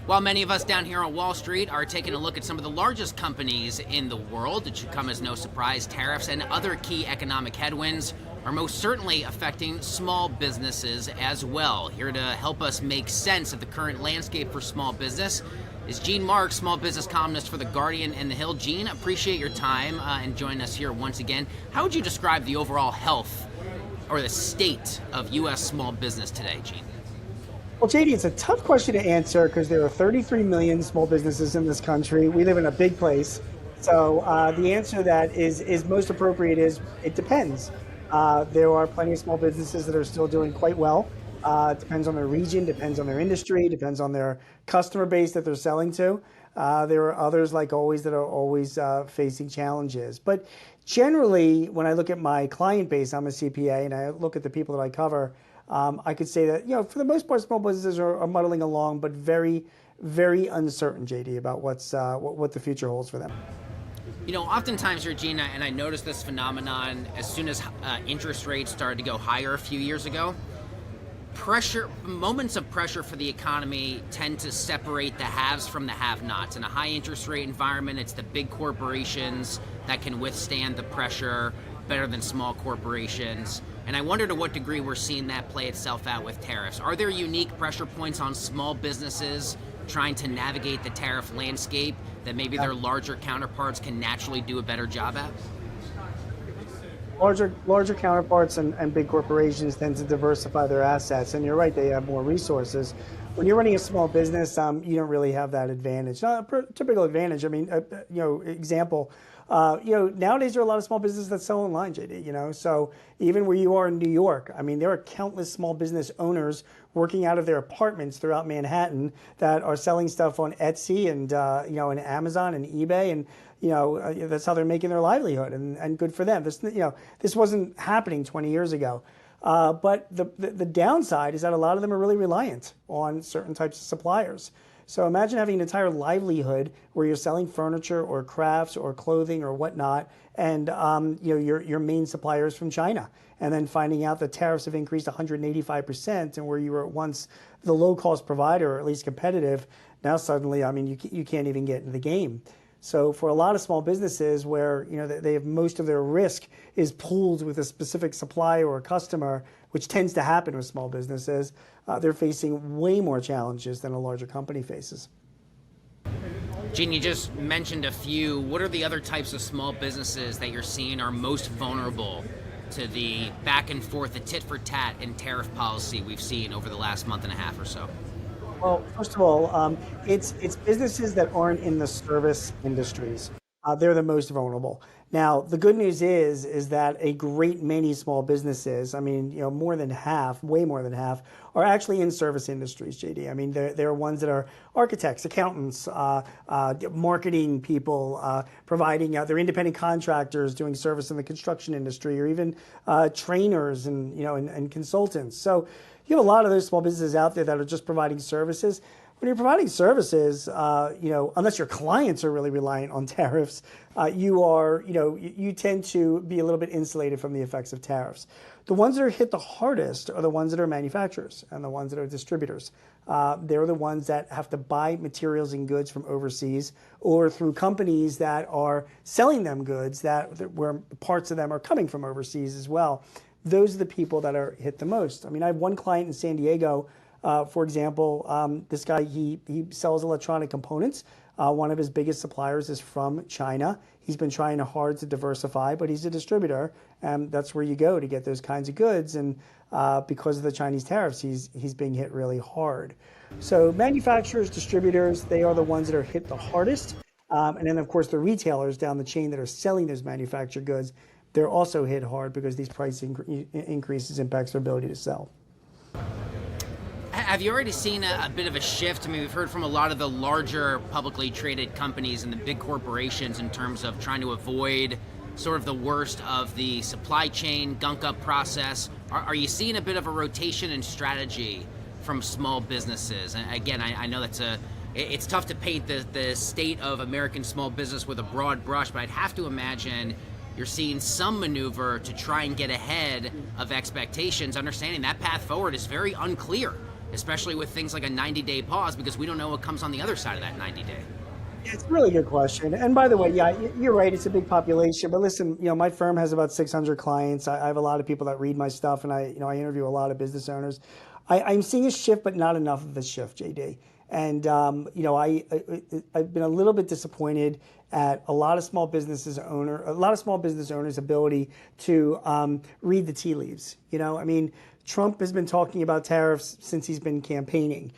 While many of us down here on Wall Street are taking a look at some of the largest companies in the world, it should come as no surprise tariffs and other key economic headwinds are most certainly affecting small businesses as well. Here to help us make sense of the current landscape for small business is Gene Marks, small business columnist for The Guardian and The Hill. Gene, appreciate your time and joining us here once again. How would you describe the overall health or the state of U.S. small business today, Gene? Well, JD, it's a tough question to answer because there are 33 million small businesses in this country. We live in a big place. So the answer that is most appropriate is it depends. There are plenty of small businesses that are still doing quite well. It depends on their region, depends on their industry, depends on their customer base that they're selling to. There are others, like always, that are always facing challenges. But generally, when I look at my client base, I'm a CPA, and I look at the people that I cover, I could say that, for the most part, small businesses are muddling along, but very, very uncertain, JD, about what the future holds for them. Oftentimes here, Gina, and I noticed this phenomenon as soon as interest rates started to go higher a few years ago, moments of pressure for the economy tend to separate the haves from the have-nots. In a high interest rate environment, it's the big corporations that can withstand the pressure better than small corporations. And I wonder to what degree we're seeing that play itself out with tariffs. Are there unique pressure points on small businesses trying to navigate the tariff landscape that maybe their larger counterparts can naturally do a better job at? Larger counterparts and big corporations tend to diversify their assets, and you're right, they have more resources. When you're running a small business, you don't really have that advantage. Not a typical advantage. I mean, example. Nowadays there are a lot of small businesses that sell online, JD, so even where you are in New York, I mean, there are countless small business owners working out of their apartments throughout Manhattan that are selling stuff on Etsy and, and Amazon and eBay. And, that's how they're making their livelihood, and good for them. This wasn't happening 20 years ago. But the downside is that a lot of them are really reliant on certain types of suppliers. So imagine having an entire livelihood where you're selling furniture or crafts or clothing or whatnot, and your main supplier is from China, and then finding out that tariffs have increased 185%, and where you were at once the low-cost provider, or at least competitive, now suddenly, I mean, you can't even get in the game. So for a lot of small businesses where they have most of their risk is pooled with a specific supplier or customer, which tends to happen with small businesses, they're facing way more challenges than a larger company faces. Gene, you just mentioned a few. What are the other types of small businesses that you're seeing are most vulnerable to the back and forth, the tit for tat and tariff policy we've seen over the last month and a half or so? Well, first of all, it's businesses that aren't in the service industries. They're the most vulnerable. Now, the good news is that a great many small businesses, I mean, more than half, way more than half, are actually in service industries, JD. I mean, there are ones that are architects, accountants, marketing people, providing, they're independent contractors doing service in the construction industry, or even trainers and consultants. So you have a lot of those small businesses out there that are just providing services. When you're providing services, unless your clients are really reliant on tariffs, you tend to be a little bit insulated from the effects of tariffs. The ones that are hit the hardest are the ones that are manufacturers and the ones that are distributors. They're the ones that have to buy materials and goods from overseas, or through companies that are selling them goods where parts of them are coming from overseas as well. Those are the people that are hit the most. I mean, I have one client in San Diego, for example. This guy, he sells electronic components. One of his biggest suppliers is from China. He's been trying hard to diversify, but he's a distributor, and that's where you go to get those kinds of goods. And because of the Chinese tariffs, he's being hit really hard. So manufacturers, distributors, they are the ones that are hit the hardest. And then, of course, the retailers down the chain that are selling those manufactured goods, they're also hit hard because these price increases impacts their ability to sell. Have you already seen a bit of a shift? I mean, we've heard from a lot of the larger publicly traded companies and the big corporations in terms of trying to avoid sort of the worst of the supply chain gunk-up process. Are you seeing a bit of a rotation in strategy from small businesses? And again, I know it's tough to paint the state of American small business with a broad brush, but I'd have to imagine you're seeing some maneuver to try and get ahead of expectations, understanding that path forward is very unclear especially with things like a 90-day pause, because we don't know what comes on the other side of that 90-day? It's a really good question. And by the way, yeah, you're right. It's a big population. But listen, my firm has about 600 clients. I have a lot of people that read my stuff, and I interview a lot of business owners. I'm seeing a shift, but not enough of a shift, JD. And I've been a little bit disappointed at a lot of small business owners' ability to read the tea leaves. I mean, Trump has been talking about tariffs since he's been campaigning.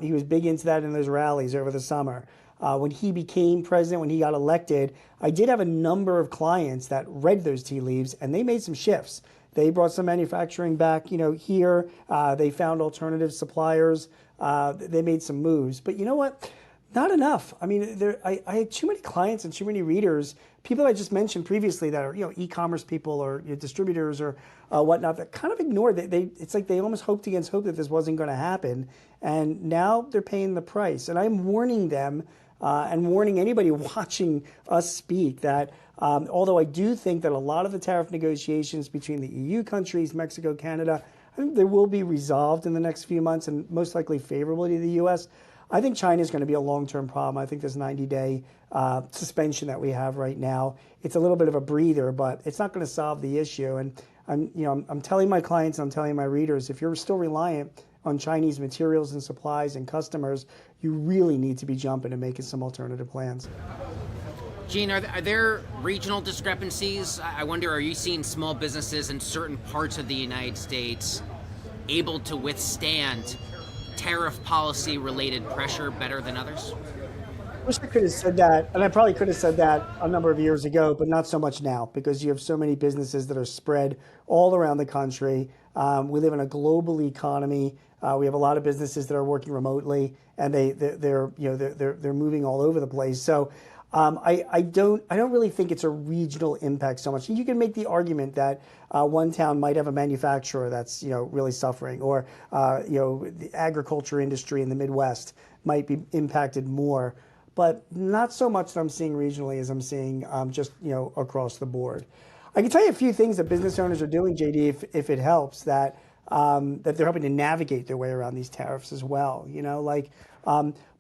He was big into that in those rallies over the summer. When he became president, when he got elected, I did have a number of clients that read those tea leaves, and they made some shifts. They brought some manufacturing back, here. They found alternative suppliers. They made some moves. But you know what? Not enough. I mean, I had too many clients and too many readers, people I just mentioned previously that are, e-commerce people or distributors or whatnot, that kind of ignored it. It's like they almost hoped against hope that this wasn't going to happen. And now they're paying the price. And I'm warning them and warning anybody watching us speak that although I do think that a lot of the tariff negotiations between the EU countries, Mexico, Canada, I think they will be resolved in the next few months and most likely favorably to the U.S. I think China is going to be a long-term problem. I think this 90-day suspension that we have right now, it's a little bit of a breather, but it's not going to solve the issue. And I'm telling my clients, I'm telling my readers, if you're still reliant on Chinese materials and supplies and customers, you really need to be jumping and making some alternative plans. Gene, are there regional discrepancies? I wonder, are you seeing small businesses in certain parts of the United States able to withstand tariff policy related pressure better than others? I wish I could have said that, and I probably could have said that a number of years ago, but not so much now because you have so many businesses that are spread all around the country. We live in a global economy. We have a lot of businesses that are working remotely, and they're moving all over the place. So I don't really think it's a regional impact so much. You can make the argument that one town might have a manufacturer that's really suffering, or the agriculture industry in the Midwest might be impacted more, but not so much that I'm seeing regionally as I'm seeing just across the board. I can tell you a few things that business owners are doing, JD, if it helps, that they're helping to navigate their way around these tariffs as well. Like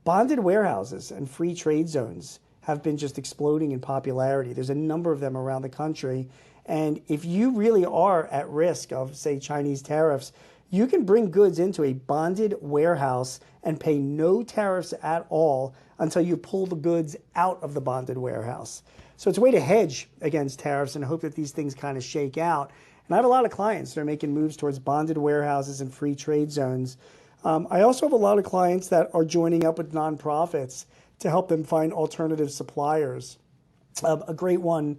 bonded warehouses and free trade zones have been just exploding in popularity. There's a number of them around the country. And if you really are at risk of, say, Chinese tariffs, you can bring goods into a bonded warehouse and pay no tariffs at all until you pull the goods out of the bonded warehouse. So it's a way to hedge against tariffs and hope that these things kind of shake out. And I have a lot of clients that are making moves towards bonded warehouses and free trade zones. I also have a lot of clients that are joining up with nonprofits to help them find alternative suppliers. A great one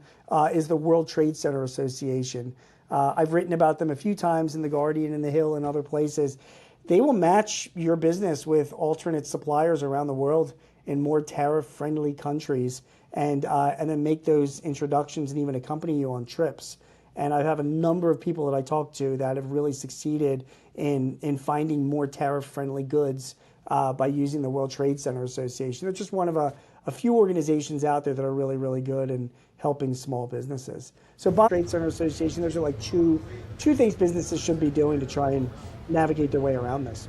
is the World Trade Center Association. I've written about them a few times in The Guardian and The Hill and other places. They will match your business with alternate suppliers around the world in more tariff-friendly countries, and then make those introductions and even accompany you on trips. And I have a number of people that I talk to that have really succeeded in finding more tariff-friendly goods by using the World Trade Center Association. They're just one of a few organizations out there that are really, really good in helping small businesses. So Trade Center Association, those are like two things businesses should be doing to try and navigate their way around this.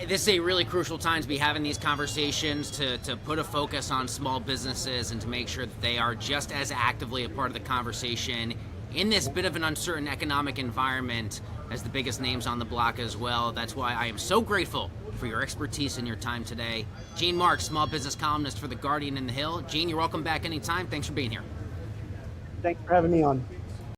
This is a really crucial time to be having these conversations, to put a focus on small businesses and to make sure that they are just as actively a part of the conversation in this bit of an uncertain economic environment as the biggest names on the block as well. That's why I am so grateful for your expertise and your time today. Gene Marks, small business columnist for The Guardian and The Hill. Gene, you're welcome back anytime. Thanks for being here. Thanks for having me on.